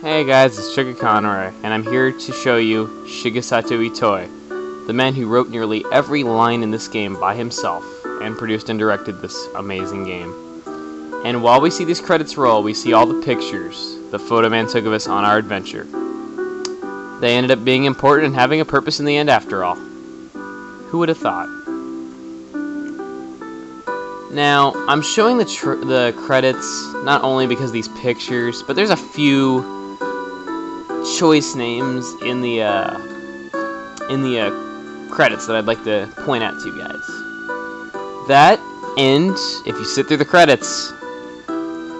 Hey guys, it's Sugar Conroy, and I'm here to show you Shigesato Itoi, the man who wrote nearly every line in this game by himself, and produced and directed this amazing game. And while we see these credits roll, we see all the pictures the photo man took of us on our adventure. They ended up being important and having a purpose in the end after all. Who would have thought? Now, I'm showing the credits not only because of these pictures, but there's a few choice names in the credits that I'd like to point out to you guys. That, and if you sit through the credits,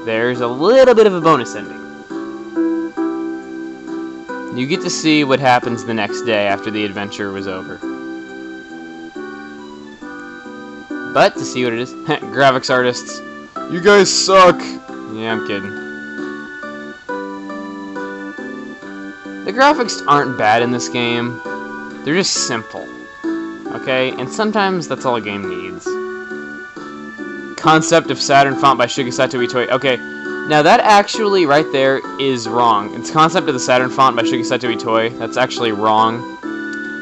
there's a little bit of a bonus ending. You get to see what happens the next day after the adventure was over. But to see what it is, graphics artists, you guys suck! Yeah, I'm kidding. The graphics aren't bad in this game, they're just simple. Okay, and sometimes that's all a game needs. Concept of Saturn font by Shigesato Itoi. Okay, now that actually right there is wrong. It's concept of the Saturn font by Shigesato Itoi. That's actually wrong.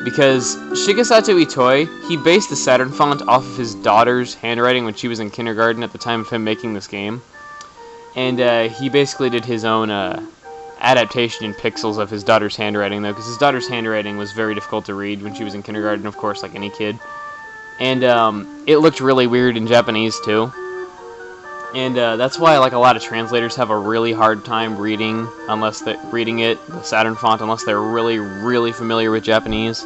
Because Shigesato Itoi, he based the Saturn font off of his daughter's handwriting when she was in kindergarten at the time of him making this game. And he basically did his own adaptation in pixels of his daughter's handwriting, though, because his daughter's handwriting was very difficult to read when she was in kindergarten, of course, like any kid. And it looked really weird in Japanese, too. And that's why like a lot of translators have a really hard time reading the Saturn font, unless they're really, really familiar with Japanese.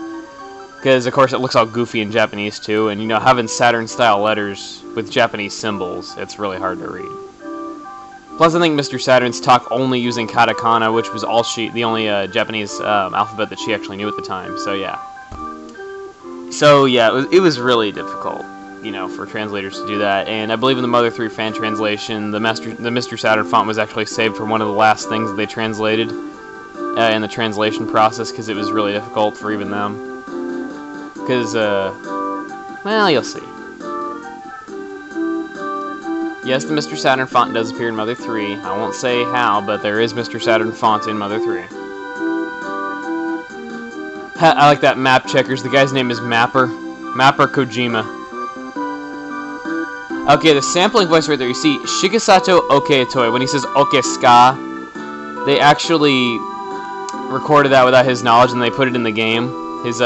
Because, of course, it looks all goofy in Japanese, too. And, you know, having Saturn-style letters with Japanese symbols, it's really hard to read. Plus, I think Mr. Saturn's talk only using katakana, which was the only Japanese alphabet that she actually knew at the time. So, yeah. It was really difficult, you know, for translators to do that. And I believe in the Mother 3 fan translation, the Mr. Saturn font was actually saved from one of the last things that they translated in the translation process, because it was really difficult for even them. Because, well, you'll see. Yes, the Mr. Saturn font does appear in Mother 3. I won't say how, but there is Mr. Saturn font in Mother 3. I like that map checkers. The guy's name is Mapper Kojima. Okay, the sampling voice right there, you see Shigesato Itoi. When he says Oke Ska, they actually recorded that without his knowledge and they put it in the game. His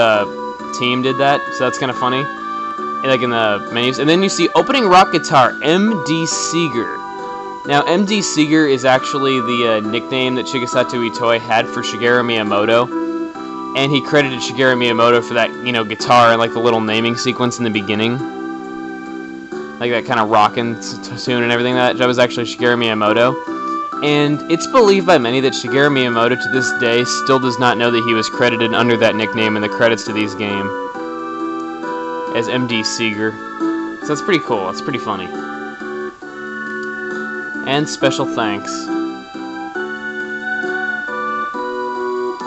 team did that, so that's kind of funny. Like in the menus. And then you see opening rock guitar, M.D. Seeger. Now, M.D. Seeger is actually the nickname that Shigesato Itoi had for Shigeru Miyamoto. And he credited Shigeru Miyamoto for that, you know, guitar and like the little naming sequence in the beginning. Like that kind of rockin' tune and everything. That was actually Shigeru Miyamoto. And it's believed by many that Shigeru Miyamoto to this day still does not know that he was credited under that nickname in the credits to these game as M.D. Seeger. So that's pretty cool. That's pretty funny. And special thanks.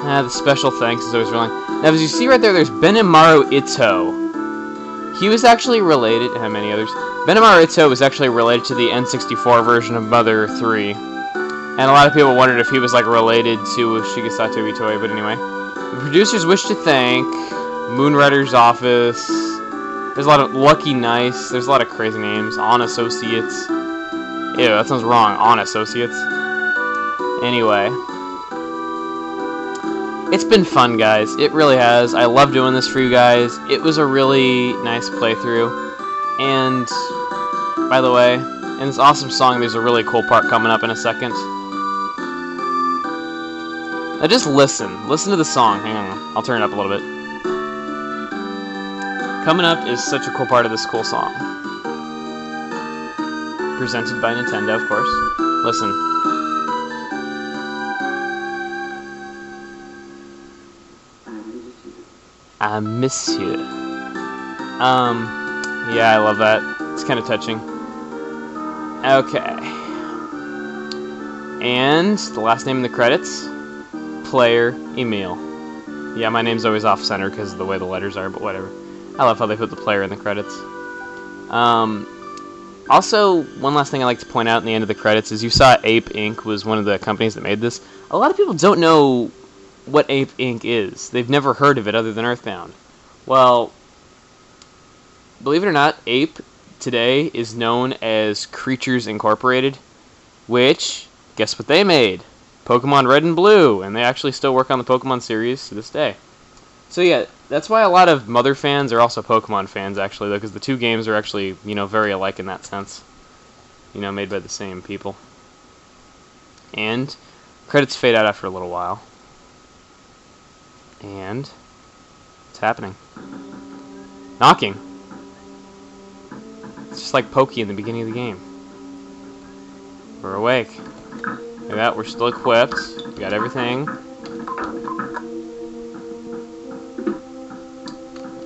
The special thanks is always really... Now, as you see right there, there's Benimaru Ito. He was actually related... and many others. Benimaru Ito was actually related to the N64 version of Mother 3. And a lot of people wondered if he was, like, related to Shigesato Itoi, but anyway. The producers wish to thank Moonrider's Office. There's a lot of Lucky Nice. There's a lot of crazy names. On Associates. Ew, that sounds wrong. On Associates. Anyway. It's been fun, guys. It really has. I love doing this for you guys. It was a really nice playthrough. And, by the way, in this awesome song, there's a really cool part coming up in a second. Now just listen. Listen to the song. Hang on. I'll turn it up a little bit. Coming up is such a cool part of this cool song. Presented by Nintendo, of course. Listen. I miss you. Yeah, I love that. It's kind of touching. Okay. And the last name in the credits, Player Emil. Yeah, my name's always off-center because of the way the letters are, but whatever. I love how they put the player in the credits. Also, one last thing I like to point out in the end of the credits is you saw Ape Inc. was one of the companies that made this. A lot of people don't know what Ape Inc. is. They've never heard of it other than EarthBound. Well, believe it or not, Ape today is known as Creatures Incorporated, which, guess what they made? Pokemon Red and Blue, and they actually still work on the Pokemon series to this day. So yeah, that's why a lot of Mother fans are also Pokemon fans, actually, though, because the two games are actually, very alike in that sense. Made by the same people. And credits fade out after a little while. And it's happening. Knocking. It's just like Pokey in the beginning of the game. We're awake. Look at that, we're still equipped. We got everything.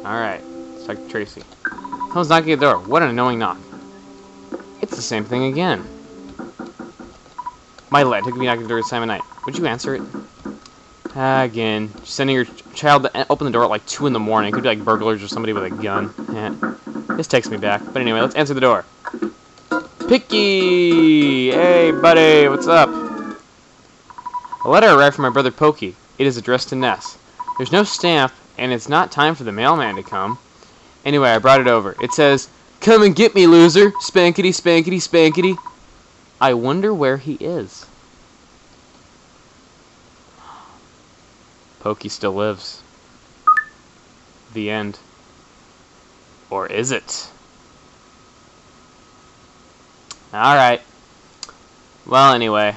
Alright, let's talk to Tracy. Someone's knocking at the door. What an annoying knock. It's the same thing again. My lad took me knocking at the door this time of night. Would you answer it? Again. Sending your child to open the door at like 2 in the morning. It could be like burglars or somebody with a gun. This takes me back. But anyway, let's answer the door. Picky! Hey, buddy, what's up? A letter arrived from my brother Pokey. It is addressed to Ness. There's no stamp, and it's not time for the mailman to come. Anyway, I brought it over. It says, "Come and get me, loser! Spankety, spankety, spankety." I wonder where he is. Pokey still lives. The end. Or is it? Alright. Well, anyway.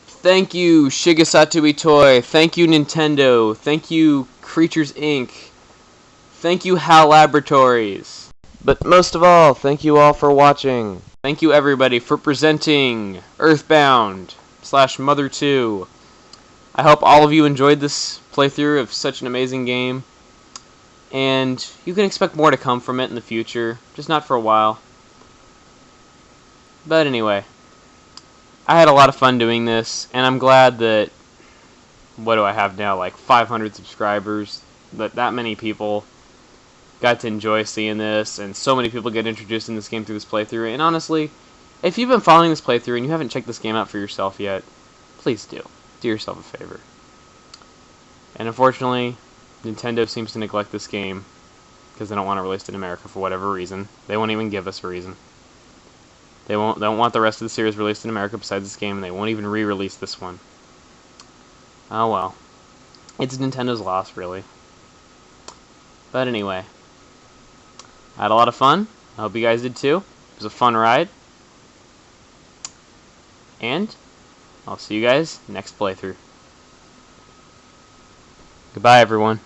Thank you, Shigesato Toy. Thank you, Nintendo. Thank you, Creatures Inc. Thank you, HAL Laboratories. But most of all, thank you all for watching. Thank you, everybody, for presenting EarthBound / Mother 2. I hope all of you enjoyed this playthrough of such an amazing game. And you can expect more to come from it in the future, just not for a while. But anyway, I had a lot of fun doing this, and I'm glad that, what do I have now, like 500 subscribers, that many people got to enjoy seeing this, and so many people get introduced in this game through this playthrough. And honestly, if you've been following this playthrough and you haven't checked this game out for yourself yet, please do. Do yourself a favor. And unfortunately, Nintendo seems to neglect this game because they don't want to release it in America for whatever reason. They won't even give us a reason. They don't want the rest of the series released in America besides this game, and they won't even re-release this one. Oh well. It's Nintendo's loss, really. But anyway, I had a lot of fun. I hope you guys did too. It was a fun ride. And I'll see you guys next playthrough. Goodbye, everyone.